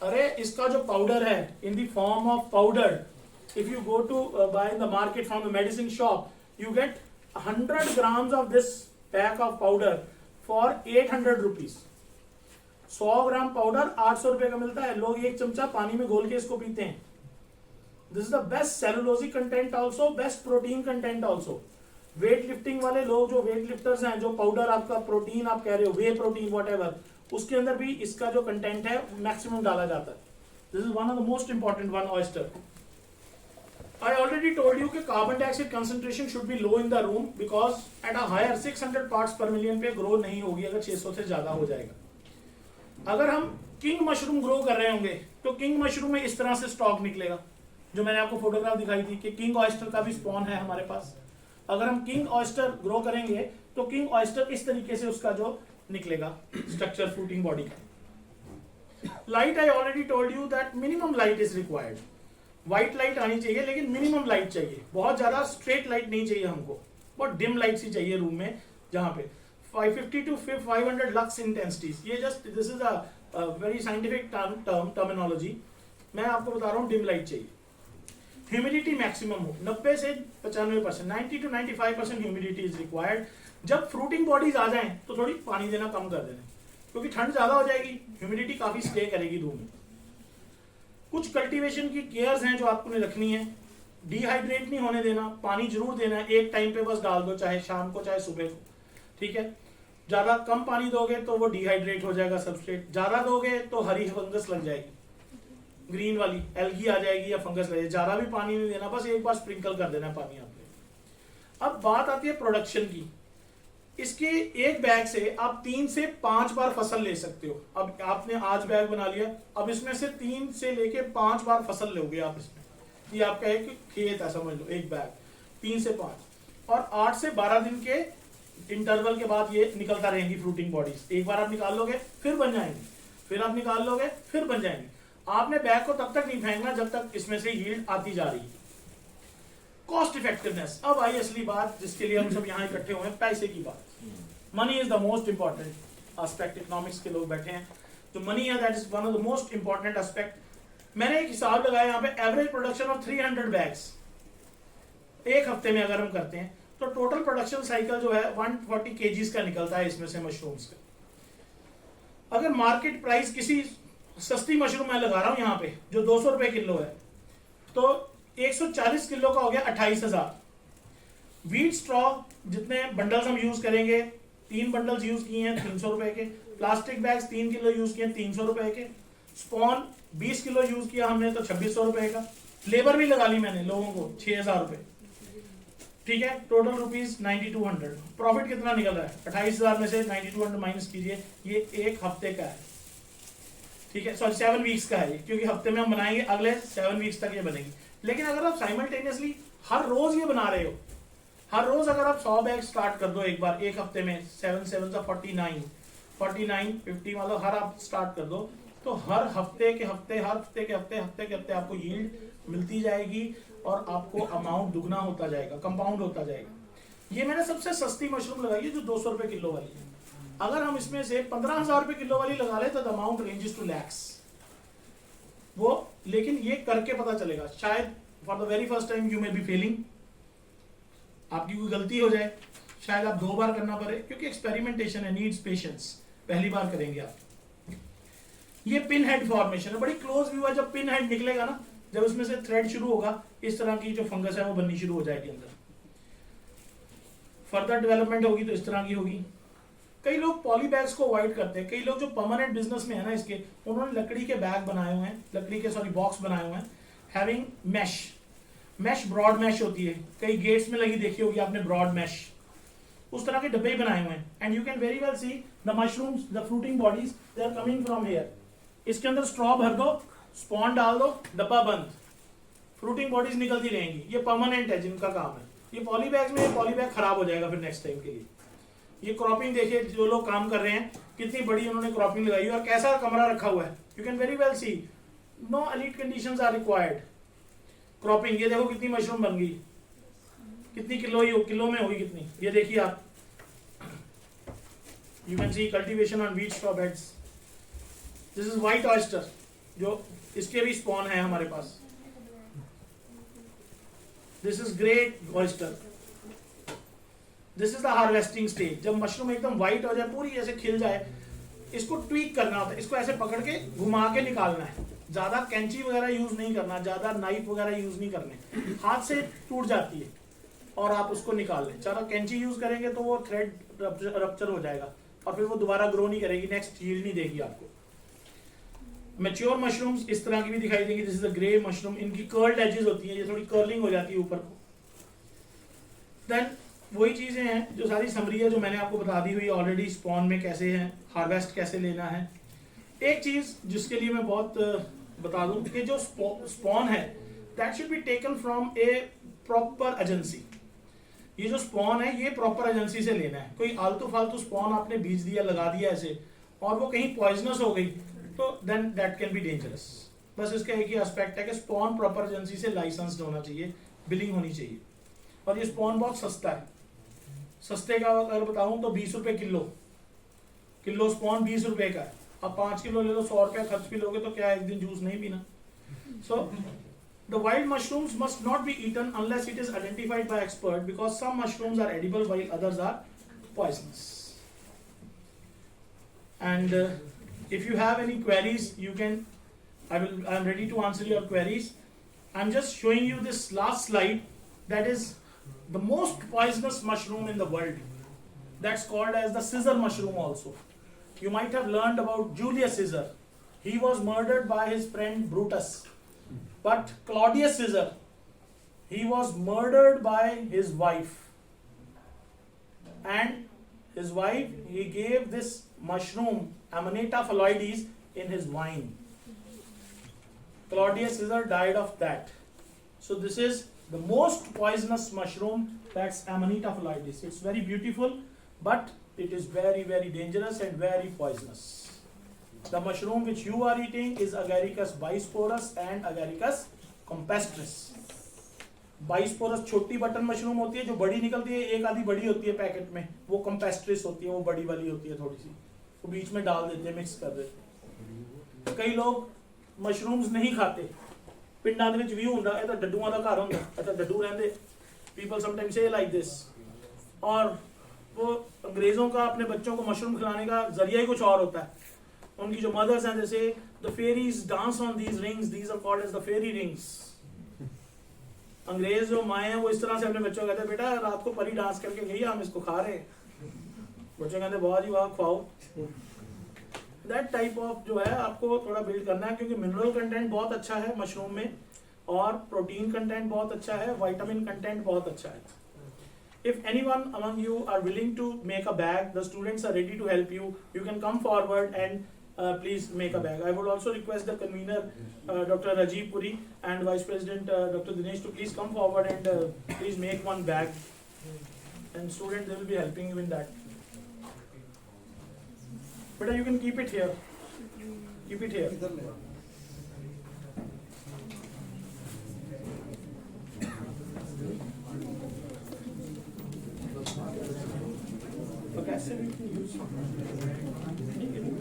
अरे इसका जो पाउडर है in the form of powder, if you go to buy in the market from the medicine shop, you get 100 grams of this pack of powder for 800 rupees. 100 gram powder 800 रुपए का मिलता है, लोग एक चमचा पानी में घोल के इसको पीते हैं। This is the best cellulosic content also, best protein content also. Weight lifting वाले लोग जो वेट लिफ्टर्स हैं, जो पाउडर आपका प्रोटीन आप कह रहे हो, वे प्रोटीन वॉट उसके अंदर भी इसका जो कंटेंट है मैक्सिमम डाला जाता है। This is one of the most important one, oyster. I already told you कि carbon dioxide concentration should be low in the room because at a higher 600 parts per million पे grow नहीं होगी अगर 600 से ज्यादा हो जाएगा। अगर हम किंग मशरूम ग्रो कर रहे होंगे तो किंग मशरूम में इस तरह से स्टॉक निकलेगा, जो मैंने आपको फोटोग्राफ दिखाई थी कि किंग ऑयस्टर का भी स्पॉन है हमारे पास। अगर हम किंग ऑयस्टर ग्रो करेंगे तो किंग ऑयस्टर इस तरीके से उसका जो निकलेगा स्ट्रक्चर फ्रूटिंग बॉडी का। Light, I already told you that minimum light is required. White light आनी चाहिए लेकिन मिनिमम लाइट चाहिए, बहुत ज्यादा स्ट्रेट लाइट नहीं चाहिए हमको, बहुत डिम लाइट सी चाहिए रूम में, जहां पे 550 to 500 लक्स इंटेंसिटीज। ये just this is a very scientific terminology, मैं आपको बता रहा हूँ डिम लाइट चाहिए। ह्यूमिडिटी मैक्सिमम हो, 90 से 95%, 90 to 95% ह्यूमिडिटी इज रिक्वायर्ड। जब फ्रूटिंग बॉडीज आ जाएं तो थोड़ी पानी देना कम कर देना, क्योंकि ठंड ज्यादा हो जाएगी, ह्यूमिडिटी काफी स्टे करेगी रूम में। कुछ कल्टीवेशन की केयर्स हैं जो आपको रखनी है, डिहाइड्रेट नहीं होने देना, पानी जरूर देना है, एक टाइम पे बस डाल दो, चाहे शाम को चाहे सुबह को, ठीक है। ज्यादा कम पानी दोगे तो वो डिहाइड्रेट हो जाएगा सबस्ट्रेट, ज्यादा दोगे तो हरी फंगस लग जाएगी, ग्रीन वाली एल्गी आ जाएगी या फंगस लग जाएगी। ज्यादा भी पानी नहीं देना, बस एक बार स्प्रिंकल कर देना पानी आपने। अब बात आती है प्रोडक्शन की। इसके एक बैग से आप 3 से 5 बार फसल ले सकते हो। अब आपने आज बैग बना लिया, अब इसमें से 3 से लेके 5 बार फसल लोगे आप इसमें। ये आपका एक खेत है समझ लो, एक बैग 3 से 5 और 8 से 12 दिन के इंटरवल के बाद ये निकलता रहेंगी फ्रूटिंग बॉडीज। एक बार आप निकाल लोगे फिर बन जाएंगी, फिर आप निकाल लोगे फिर बन जाएंगी। आपने बैग को तब तक नहीं फेंकना जब तक इसमें से यील्ड आती जा रही है। कॉस्ट इफेक्टिवनेस, अब आई असली बात जिसके लिए हम सब यहाँ इकट्ठे हुए हैं, पैसे की बात। Money is the most important aspect, economics के लोग बैठे हैं, तो मनी है that is one of the most important aspect. मैंने एक हिसाब लगाया यहाँ पे, एवरेज प्रोडक्शन ऑफ 300 बैग्स एक हफ्ते में अगर हम करते हैं तो टोटल प्रोडक्शन साइकिल जो है 140 kgs का निकलता है इसमें से मशरूम्स का। अगर मार्केट प्राइस किसी सस्ती मशरूम मैं लगा रहा हूं यहाँ पे जो 200 रुपए किलो है, तो 140 किलो का हो गया 28,000। व्हीट स्ट्रॉ जितने बंडल्स हम यूज करेंगे, 3 बंडल्स यूज किए हैं 300 रुपए के, प्लास्टिक बैग्स 3 किलो यूज किए 300 रुपए के, स्पॉन 20 किलो यूज किया हमने तो 2600 रुपए का, लेबर भी लगा ली मैंने लोगों को 6,000 रुपए, ठीक है, टोटल रुपीज 9200। प्रॉफिट कितना निकल रहा है? 28,000 में से 9200 माइनस कीजिए, ये एक हफ्ते का है, ठीक है, सॉरी 7 वीक्स का है ये, क्योंकि हफ्ते में हम बनाएंगे, अगले 7 वीक्स तक ये बनेगी। लेकिन अगर आप साइमल्टेनियसली हर रोज ये बना रहे हो, हर रोज अगर आप 100 बैग स्टार्ट कर दो एक बार एक हफ्ते में, 7 7 49 49 50 मतलब हर आप स्टार्ट कर दो, तो हर हफ्ते के हफ्ते आपको यील्ड मिलती जाएगी और आपको अमाउंट दुगना होता जाएगा, कंपाउंड होता जाएगा। ये मैंने सबसे सस्ती मशरूम लगाई है जो 200 रुपए किलो वाली है। अगर हम इसमें से 15,000 रुपए किलो वाली लगा ले तो the amount ranges to lakhs. वो लेकिन ये करके पता चलेगा। शायद for the very first time you may be failing, आपकी कोई गलती हो जाए, शायद आप 2 बार करना पड़े, क्योंकि एक्सपेरिमेंटेशन है, नीड्स पेशेंस। पहली बार करेंगे आप। ये पिन हेड फॉर्मेशन है, बड़ी क्लोज व्यू है। जब पिन हेड निकलेगा ना, जब उसमें से थ्रेड शुरू होगा, इस तरह की जो फंगस है वो बननी शुरू हो जाएगी अंदर। फर्दर डेवलपमेंट होगी तो इस तरह की होगी। कई लोग पॉली बैग्स को अवॉइड करते हैं। कई लोग जो परमानेंट बिजनेस में है ना इसके, उन्होंने लकड़ी के बैग बनाए हुए हैं, लकड़ी के बॉक्स बनाए हुए हैं, हैविंग मैश ब्रॉड मैश होती है, कई गेट्स में लगी देखी होगी आपने ब्रॉड मैश, उस तरह के डब्बे ही बनाए हुए हैं। And you can very well see the mushrooms, the fruiting bodies, they are coming from here. इसके अंदर स्ट्रॉ भर दो, स्पॉन डाल दो, डब्बा बंद, फ्रूटिंग बॉडीज निकलती रहेंगी। ये परमानेंट है जिनका काम है। ये पॉली बैग्स में पॉली बैग खराब हो जाएगा फिर नेक्स्ट टाइम के लिए। ये क्रॉपिंग देखिए, जो लोग काम कर रहे हैं कितनी बड़ी उन्होंने क्रॉपिंग लगाई है और कैसा कमरा रखा हुआ है। You can very well see no elite conditions are required. Cropping, ये देखो कितनी मशरूम बन गई, कितनी किलो में होगी कितनी, ये देखिए आप। You can see cultivation on wheat straw beds. This is white oyster, जो इसके भी स्पॉन है हमारे पास। This is grey oyster. This is the harvesting stage. जब मशरूम एकदम व्हाइट हो जाए, पूरी ऐसे खिल जाए, इसको ट्वीक करना होता है। इसको ऐसे पकड़ के घुमा के निकालना है। ज्यादा कैंची वगैरह यूज नहीं करना, ज्यादा नाइफ वगैरह यूज नहीं करने, हाथ से टूट जाती है और आप उसको निकाल लें। ज्यादा कैंची यूज करेंगे तो वो थ्रेड रप्चर हो जाएगा और फिर वो दोबारा ग्रो नहीं करेगी, नेक्स्ट यील्ड नहीं देगी आपको। मैच्योर मशरूम्स इस तरह की भी दिखाई देंगी। This is a grey mushroom. इनकी कर्ल्ड एजेस होती है, ये थोड़ी कर्लिंग हो जाती है ऊपर को। देन वही चीजें हैं जो सारी समरी है जो मैंने आपको बता दी हुई ऑलरेडी। स्पॉन में कैसे है, हार्वेस्ट कैसे लेना है। एक चीज जिसके लिए मैं बहुत बता दूं कि जो स्पॉन है that should be taken from A proper agency. ये जो स्पॉन है ये प्रॉपर एजेंसी से लेना है। कोई आलतू फालतू स्पॉन आपने बीज दिया, लगा दिया ऐसे, और वो कहीं पॉइजनस हो गई तो then that can be dangerous. बस इसका एक ही एस्पेक्ट है कि स्पॉन प्रॉपर एजेंसी से लाइसेंस्ड होना चाहिए, बिलिंग होनी चाहिए। और ये स्पॉन बहुत सस्ता है। सस्ते का अगर बताऊं तो 20 रुपए किलो स्पॉन 20 रुपए का है। अब 5 किलो ले लो, 100 रुपया खर्च भी लोगे तो क्या एक दिन जूस नहीं पीना। So the wild mushrooms must not be eaten unless it is identified by expert, because some mushrooms are edible while others are poisonous. And if you have any queries, you can, I am ready to answer your queries. I'm just showing you this last slide, that is the most poisonous mushroom in the world. That's called as the Caesar mushroom also. You might have learned about Julius Caesar. He was murdered by his friend Brutus. But Claudius Caesar, he was murdered by his wife. And his wife, he gave this mushroom Amanita phalloides in his wine. Claudius Caesar died of that. So this is the most poisonous mushroom, that's Amanita phalloides. It's very beautiful, but it is very, very dangerous and very poisonous. The mushroom which you are eating is Agaricus bisporus and Agaricus campestris. बाइस्पोरस छोटी button mushroom होती है जो बड़ी निकलती है, एक आधी बड़ी होती है पैकेट में, वो कंपेस्ट्रिस होती है, वो बड़ी वाली होती है थोड़ी सी, वो बीच में डाल देते हैं, मिक्स कर देते हैं। कई लोग मशरूम्स नहीं खाते, पिंडां दे विच भी हुंदा है, तो डड्डूआं दा घर हुंदा, अच्छा डड्डू रहंदे, पीपल समटाइम्स से लाइक दिस। और वो अंग्रेजों का अपने बच्चों को मशरूम खिलाने का जरिया ही कुछ और होता है। उनकी जो मदर्स हैं, जैसे the fairies dance on these rings, these are called as the fairy rings. अंग्रेज जो माए हैं वो इस तरह से अपने बच्चों को कहते हैं, बेटा रात को परी डांस करके गई, हम इसको खा रहे हैं। बच्चे कहते बहुत ही वाह खाओ। दैट टाइप ऑफ जो है आपको थोड़ा बिल्ड करना है, क्योंकि मिनरल कंटेंट बहुत अच्छा है मशरूम में और प्रोटीन कंटेंट बहुत अच्छा है, विटामिन कंटेंट बहुत अच्छा है। If anyone among you are willing to make a bag, the students are ready to help you. You can come forward and please make a bag. I would also request the convener, Dr. Rajiv Puri, and Vice President Dr. Dinesh to please come forward and please make one bag. And students, they will be helping you in that. But you can keep it here. Keep it here. तो कैसे भी use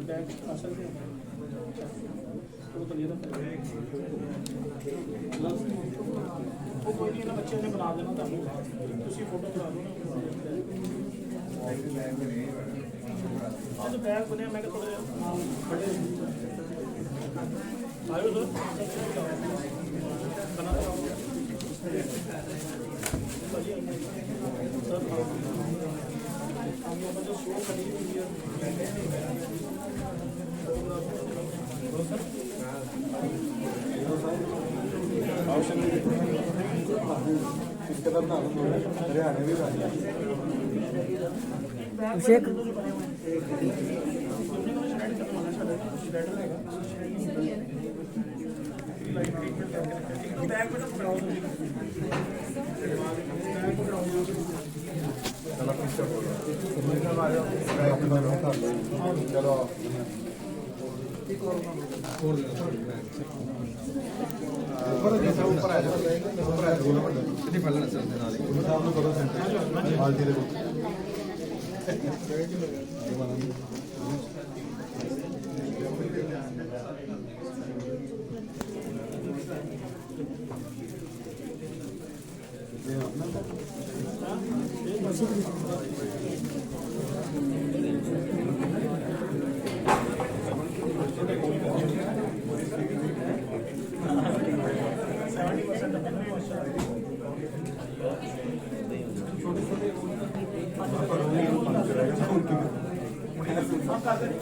bag असल में तो ये तो वो कोई नहीं ना बच्चे ने बना देना था उसी फोटो बना दो ना आज बैग बने मैं थोड़े बड़े आयो सर बना जो शो करी हुई है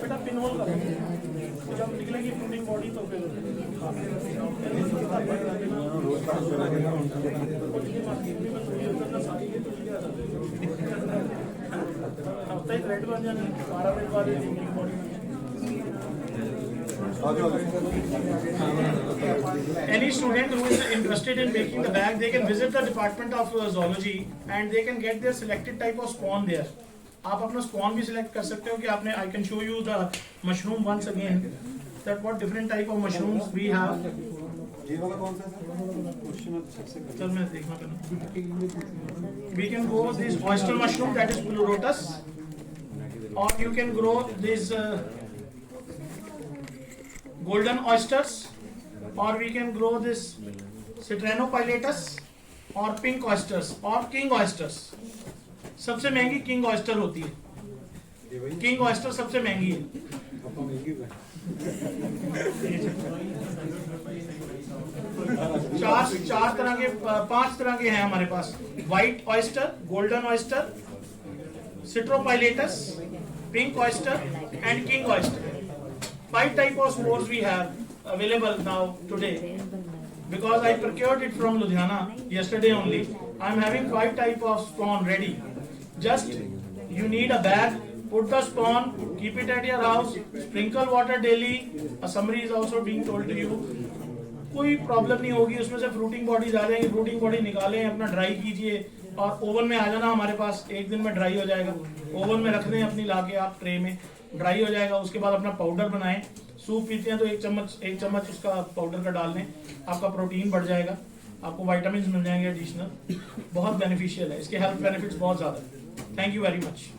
बेटा पिन होल कर जब निकलेगी फ्रूटिंग बॉडी तो फिर हफ्ता ही रेड बन जाने 12 मिनट बाद fruiting body Any student who is interested in making the bag, they can visit the Department of Zoology and they can get their selected type of spawn there. आप अपना spawn भी select कर सकते हो कि आपने I can show you the mushroom once again that what different type of mushrooms we have. ये वाला कौन सा है? चल मैं देखना करना. We can grow this oyster mushroom that is Pleurotus, or you can grow this golden oysters, or we can grow this Citronophyllatus or pink oysters or king oysters. सबसे महंगी king oyster होती है. king oyster सबसे महंगी है. चार तरह के 5 तरह के हैं हमारे पास. white oyster, golden oyster, Citronophyllatus, pink oyster and king oyster. 5 type of spores we have available now today because I procured it from Ludhiana yesterday only. I am having 5 type of spawn ready. Just you need a bag, put the spawn, keep it at your house, sprinkle water daily. A summary is also being told to you. कोई problem नहीं होगी. उसमें से fruiting bodies आ जाएंगी. Fruiting body निकालें, अपना dry कीजिए और ओवन में आ जाना हमारे पास. एक दिन में ड्राई हो जाएगा. ओवन में रख दें अपनी लाके आप ट्रे में, ड्राई हो जाएगा. उसके बाद अपना पाउडर बनाएं. सूप पीते हैं तो एक चम्मच उसका पाउडर का डाल लें. आपका प्रोटीन बढ़ जाएगा, आपको विटामिन मिल जाएंगे एडिशनल. बहुत बेनिफिशियल है. इसके हेल्थ बेनिफिट्स बहुत ज़्यादा है. Thank you very much.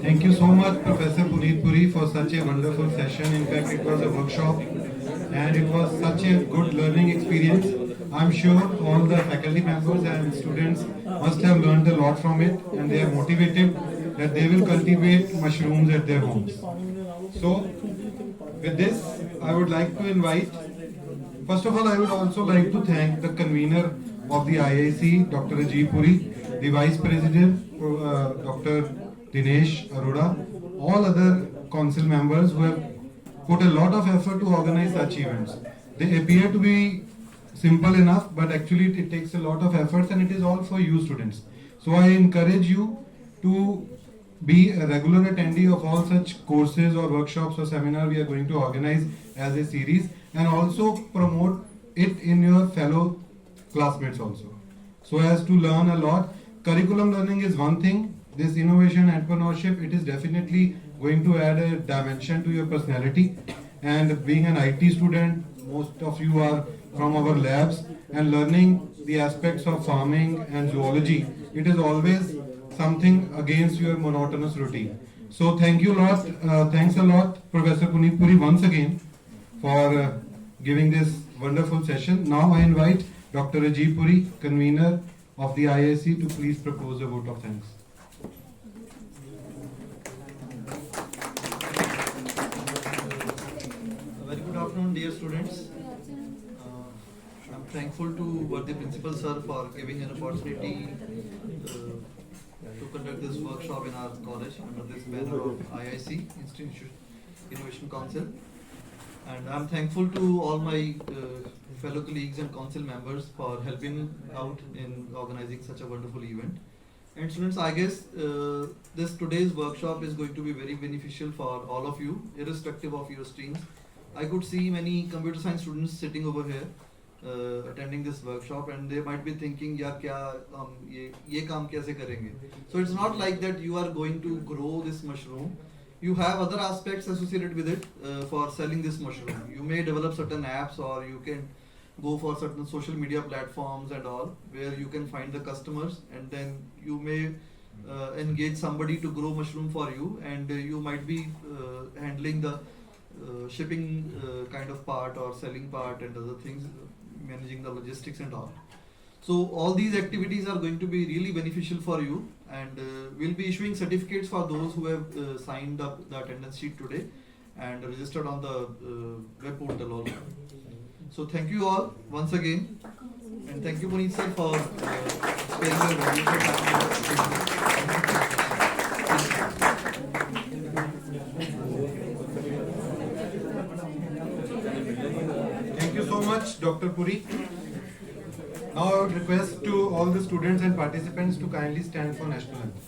Thank you so much, Professor Puneet Puri, for such a wonderful session. In fact, it was a workshop and it was such a good learning experience. I'm sure all the faculty members and students must have learned a lot from it, and they are motivated that they will cultivate mushrooms at their homes. So, with this, I would like to invite, first of all, I would also like to thank the convener of the IIC, Dr. Ajit Puri, the Vice President, Dr. Dinesh Arora, all other council members who have put a lot of effort to organize such events. They appear to be simple enough, but actually it takes a lot of efforts, and it is all for you students. So I encourage you to be a regular attendee of all such courses or workshops or seminars we are going to organize as a series. and also promote it in your fellow classmates also, so as to learn a lot. Curriculum learning is one thing. This innovation entrepreneurship, it is definitely going to add a dimension to your personality. And being an IT student, most of you are from our labs and learning the aspects of farming and zoology. It is always something against your monotonous routine. So thank you a lot. Thanks a lot, Professor Puneet Puri, once again for giving this wonderful session. Now I invite Dr. Rajiv Puri, convener of the IIC, to please propose a vote of thanks. Very good afternoon, dear students. I'm thankful to worthy principal sir for giving an opportunity to conduct this workshop in our college under this banner of IIC, Institution Innovation Council. And I'm thankful to all my fellow colleagues and council members for helping out in organizing such a wonderful event. And students, I guess this today's workshop is going to be very beneficial for all of you, irrespective of your streams. I could see many computer science students sitting over here attending this workshop, and they might be thinking, "Yeah, kya ye kaam kaise karenge?" So it's not like that you are going to grow this mushroom. You have other aspects associated with it for selling this mushroom. You may develop certain apps, or you can go for certain social media platforms and all, where you can find the customers, and then you may engage somebody to grow mushroom for you, and you might be handling the shipping kind of part or selling part and other things, managing the logistics and all. So all these activities are going to be really beneficial for you, and we'll be issuing certificates for those who have signed up the attendance sheet today and registered on the web portal also. So thank you all once again, and thank you Puneet sir for sparing your valuable time. Thank you so much, Dr. Puri. Now I would request to all the students and participants to kindly stand for national anthem.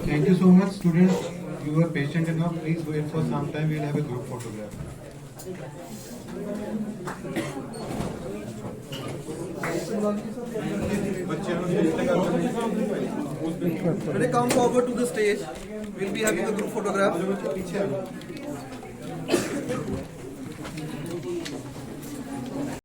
Thank you so much, students. You were patient enough. Please wait for some time. We'll have a group photograph. When I come forward to the stage, we'll be having a group photograph.